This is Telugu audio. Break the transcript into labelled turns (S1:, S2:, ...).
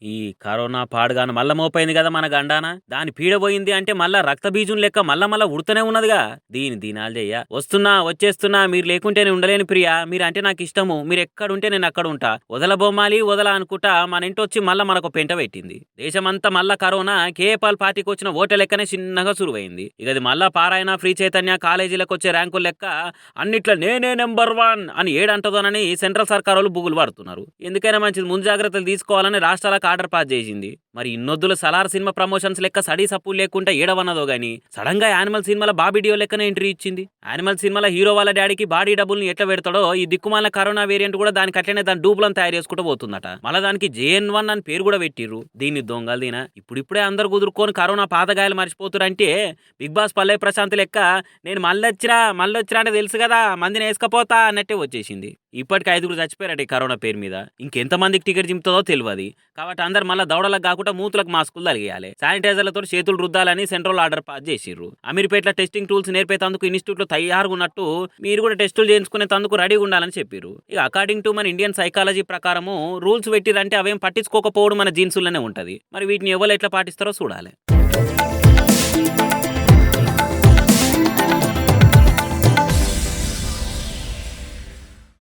S1: ఈ కరోనా పాడుగాను మళ్ళా మోపైంది కదా మన గండాన. దాని పీడ పోయింది అంటే మళ్ళా రక్త బీజం లెక్క మళ్ళా ఉడుతూనే ఉన్నదిగా. దీని దినాలు చెయ్య. వస్తున్నా వచ్చేస్తున్నా, మీరు లేకుంటే నేను ఉండలేను ప్రియా, మీరు అంటే నాకు ఇష్టము, మీరు ఎక్కడుంటే నేను అక్కడ ఉంటా, వదల అనుకుంటా మన ఇంటొచ్చి మళ్ళా మనకు పెంట పెట్టింది. దేశమంతా మళ్ళా కరోనా కేఏపాల్ పార్టీకి వచ్చిన ఓట లెక్కనే చిన్నగా సురువైంది. ఇక అది మళ్ళా పారాయణ ఫ్రీ చైతన్య కాలేజీలకు వచ్చే ర్యాంకుల లెక్క అన్నిట్లో నేనే నెంబర్ 1 అని ఏడంటదోనని సెంట్రల్ సర్కార్ వాళ్ళు బుగులు పడుతున్నారు. ఎందుకైనా మంచిది ముందు జాగ్రత్తలు తీసుకోవాలని రాష్ట్రాలకు ఆర్డర్ పాస్ చేసింది. మరి ఇన్నొద్దుల సలార్ సినిమా ప్రమోషన్స్ లెక్క సడీ సప్పు లేకుండా ఏడవన్నదో గానీ సడన్ గా యానిమల్ సినిమాల బాబీ డియో లెక్కనే ఎంట్రీ ఇచ్చింది. యానిమల్ సినిమాల హీరో వాళ్ళ డాడీకి బాడీ డబ్బుల్ని ఎట్లా పెడతాడో ఈ దిక్కుమాల కరోనా వేరియంట్ కూడా దానికి అట్లనే దాని డూపులను తయారు చేసుకుంటూ పోతుందట. మళ్ళీ దానికి JN1 అని పేరు కూడా పెట్టిర్రు. దీన్ని దొంగలు దీనా ఇప్పుడిప్పుడే అందరు కుదురుకొని కరోనా పాతగాయలు మర్చిపోతురంటే బిగ్ బాస్ పల్లె ప్రశాంత్ లెక్క నేను మళ్ళొచ్చిరా అంటే తెలుసు కదా మందిని వేసుకపోతా అన్నట్టే వచ్చేసింది. ఇప్పటికి 5 చచ్చిపోయారట ఈ కరోనా పేరు మీద. ఇంకెంతమందికి టికెట్ చింపుతుందో తెలియదు. కాబట్టి అందరు మళ్ళీ దౌడలకు కాకుండా మూతులకు మాస్కులు తలిగేయాలి, శానిటైజర్లతో చేతులు రుద్దాలని సెంట్రల్ ఆర్డర్ పాస్ చేసిర్రు. అమీర్పేటలో టెస్టింగ్ టూల్స్ నేర్పేందుకు ఇన్స్టిట్యూట్ లో తయారుగా ఉన్నట్టు మీరు కూడా టెస్టులు చేయించుకునేందుకు రెడీగా ఉండాలని చెప్పారు. ఇక అకార్డింగ్ టు మన ఇండియన్ సైకాలజీ ప్రకారము రూల్స్ పెట్టిరంటే అవేం పట్టించుకోకపోవడం మన జీన్సుల్లోనే ఉంటది. మరి వీటిని ఎవరు ఎట్లా పాటిస్తారో చూడాలి.